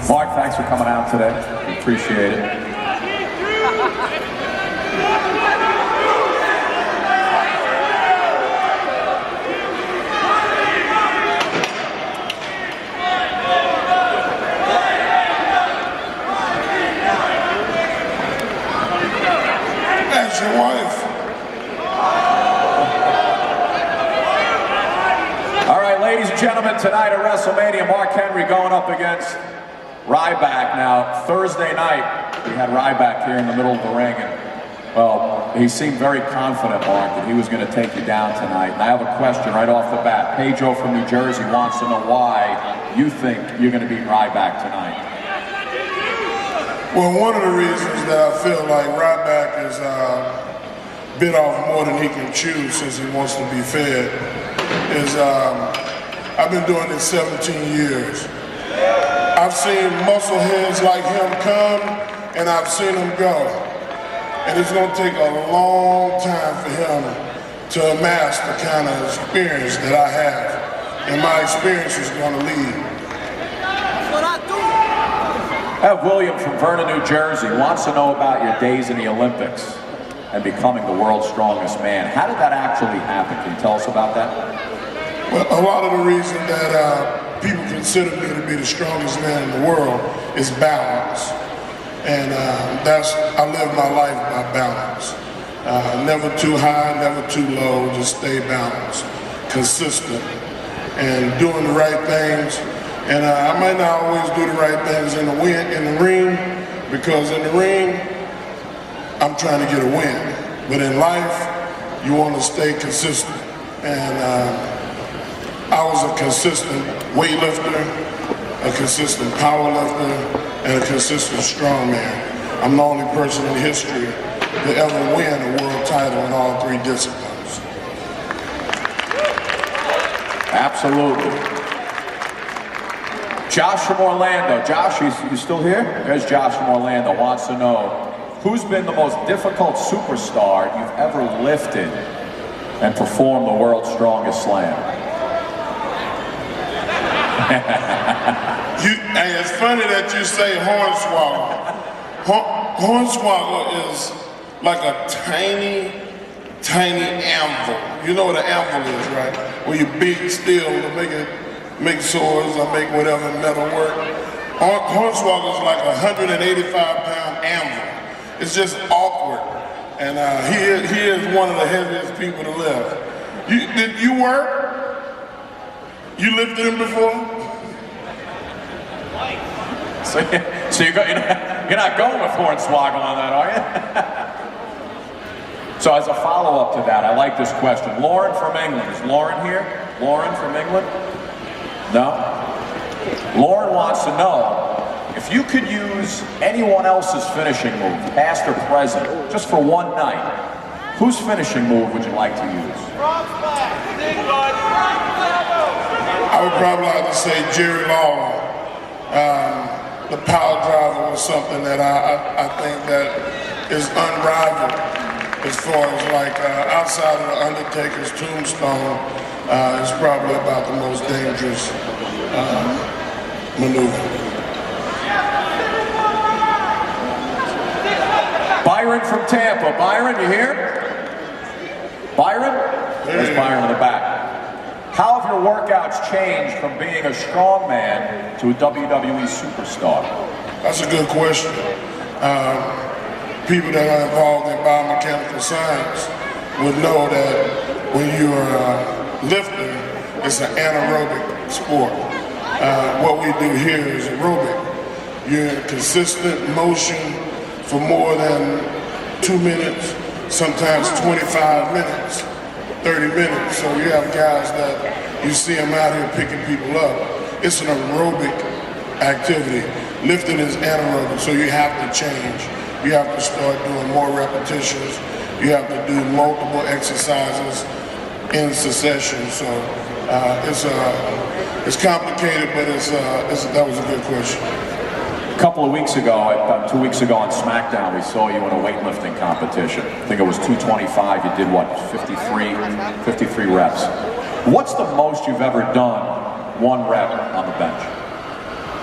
Mark, thanks for coming out today. We appreciate it. That's your wife. All right, ladies and gentlemen, tonight at Wrestlemania, Mark Henry going up against Ryback. Now, Thursday night, we had Ryback here in the middle of the ring, and, well, he seemed very confident, Mark, that he was going to take you down tonight. And I have a question right off the bat. Pedro from New Jersey wants to know why you think you're going to beat Ryback tonight. Well, one of the reasons that I feel like Ryback is bit off more than he can chew since he wants to be fed is I've been doing this 17 years. I've seen muscle heads like him come, and I've seen him go. And it's going to take a long time for him to amass the kind of experience that I have. And my experience is going to lead. I have William from Vernon, New Jersey, wants to know about your days in the Olympics and becoming the world's strongest man. How did that actually happen? Can you tell us about that? Well, a lot of the reason that people consider me to be the strongest man in the world is balance. And I live my life by balance. Never too high, never too low, just stay balanced, consistent, and doing the right things. And I might not always do the right things in the ring, because in the ring, I'm trying to get a win. But in life, you want to stay consistent. And I was a consistent weightlifter, a consistent powerlifter, and a consistent strongman. I'm the only person in history to ever win a world title in all three disciplines. Absolutely. Josh from Orlando. Josh, you still here? There's Josh from Orlando, wants to know, who's been the most difficult superstar you've ever lifted and performed the world's strongest slam? It's funny that you say Hornswoggle. Hornswoggle is like a tiny anvil. You know what an anvil is, right? Where you beat steel to make swords or make whatever metal work. Hornswoggle is like a 185-pound anvil. It's just awkward. And he is one of the heaviest people to lift. Did you work? You lifted him before? So you're not going with Hornswoggle on that, are you? So as a follow-up to that, I like this question. Lauren from England. Is Lauren here? Lauren from England? No? Lauren wants to know, if you could use anyone else's finishing move, past or present, just for one night, whose finishing move would you like to use? I would probably have to say Jerry Lawler. The power driver was something that I think that is unrivaled as far as like outside of the Undertaker's tombstone. It's probably about the most dangerous maneuver. Byron from Tampa. Byron, you here? Byron? There's Byron in the back. How have your workouts changed from being a strong man to a WWE superstar? That's a good question. People that are involved in biomechanical science would know that when you're lifting, it's an anaerobic sport. What we do here is aerobic. You're in consistent motion for more than 2 minutes, sometimes 25 minutes. 30 minutes, so you have guys that you see them out here picking people up. It's an aerobic activity. Lifting is anaerobic, so you have to change. You have to start doing more repetitions. You have to do multiple exercises in succession. So it's complicated, but that was a good question. A couple of weeks ago, about 2 weeks ago on SmackDown, we saw you in a weightlifting competition. I think it was 225. You did what, 53 reps. What's the most you've ever done, one rep on the bench?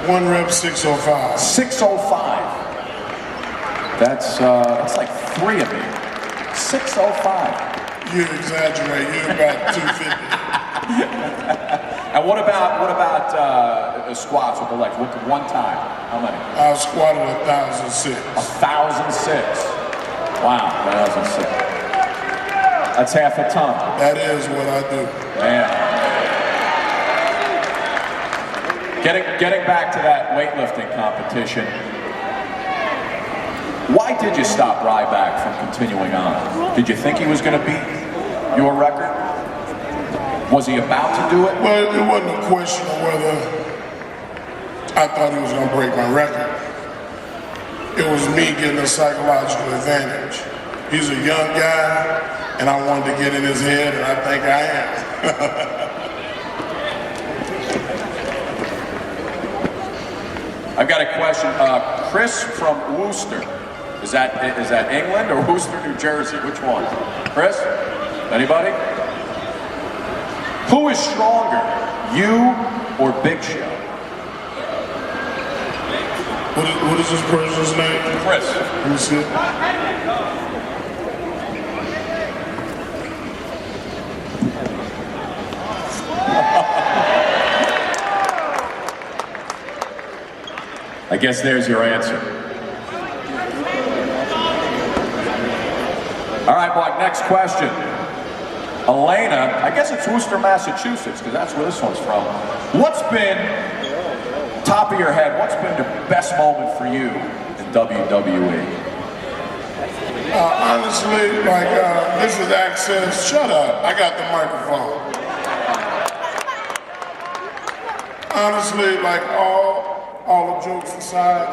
One rep, 605. 605. That's like 3 of me. 605. You exaggerate. You're about 250. And what about squats with the legs? One time? How many? I squatted 1,006. 1,006. Wow, 1,006. That's half a ton. That is what I do. Man. Getting back to that weightlifting competition, why did you stop Ryback from continuing on? Did you think he was going to beat your record? Was he about to do it? Well, it wasn't a question of whether I thought he was going to break my record. It was me getting a psychological advantage. He's a young guy, and I wanted to get in his head, and I think I am. I've got a question. Chris from Worcester. Is that England or Worcester, New Jersey? Which one? Chris? Anybody? Who is stronger, you or Big Show? What is this person's name? Chris. Let me see. I guess there's your answer. All right, Mark, next question. Elena, I guess it's Worcester, Massachusetts, because that's where this one's from. What's been, top of your head, what's been the best moment for you in WWE? Honestly, this is Axxess. Shut up. I got the microphone. Honestly, all the jokes aside,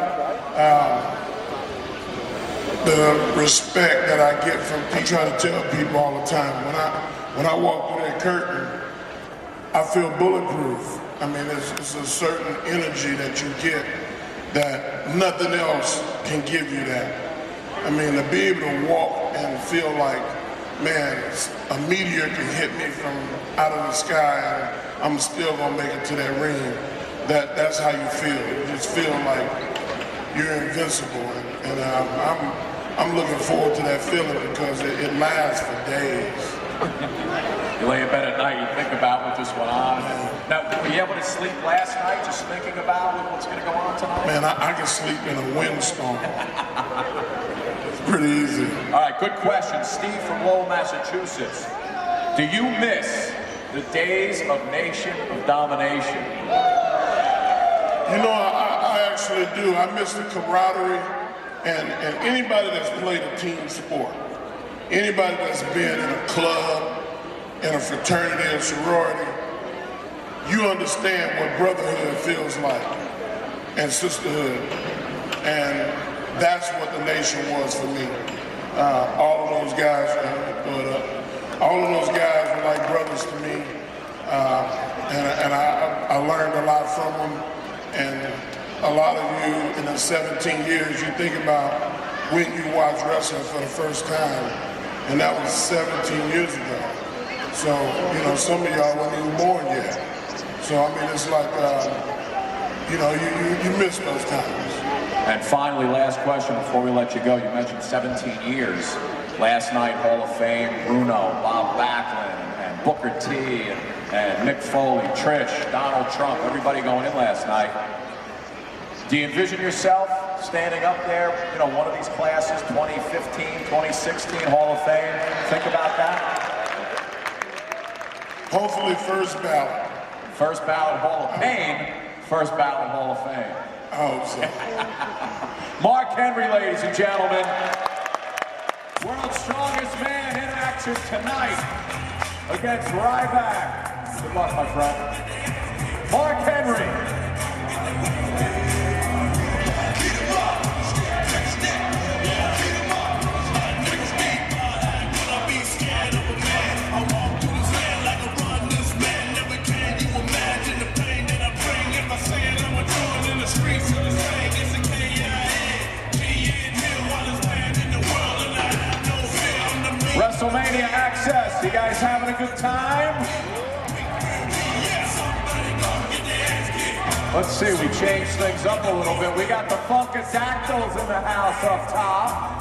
the respect that I get from people, trying to tell people all the time, when I walk through that curtain, I feel bulletproof. I mean, it's a certain energy that you get that nothing else can give you that. I mean, to be able to walk and feel like, man, a meteor can hit me from out of the sky and I'm still gonna make it to that ring. That's how you feel. You just feel like you're invincible, and I'm looking forward to that feeling because it lasts for days. You lay in bed at night, you think about what just went on. Now, were you able to sleep last night just thinking about what's going to go on tonight? Man, I can sleep in a windstorm. It's pretty easy. All right, good question. Steve from Lowell, Massachusetts. Do you miss the days of Nation of Domination? You know, I actually do. I miss the camaraderie and anybody that's played a team sport. Anybody that's been in a club, in a fraternity or sorority, you understand what brotherhood feels like and sisterhood. And that's what the Nation was for me. All of those guys, all of those guys were like brothers to me. And I learned a lot from them. And a lot of you in the 17 years, you think about when you watch wrestling for the first time, and that was 17 years ago. So, you know, some of y'all weren't even born yet. So, I mean, it's like, you know, you miss those times. And finally, last question before we let you go. You mentioned 17 years. Last night, Hall of Fame, Bruno, Bob Backlund, and Booker T, and Mick Foley, Trish, Donald Trump, everybody going in last night. Do you envision yourself standing up there, you know, one of these classes, 2015, 2016 Hall of Fame? Think about that? Hopefully first ballot. First ballot Hall of Fame, first ballot Hall of Fame. I hope so. Mark Henry, ladies and gentlemen. World's strongest man in action tonight against Ryback. Good luck, my friend. Mark Henry. Wrestlemania Axxess. You guys having a good time? Let's see, we changed things up a little bit. We got the Funkadactyls in the house up top.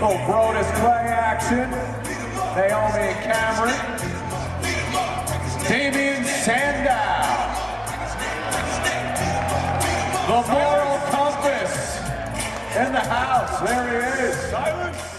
Little Brodus Clay action. Naomi and Cameron. Damian Sandow. The moral compass in the house. There he is. Silence.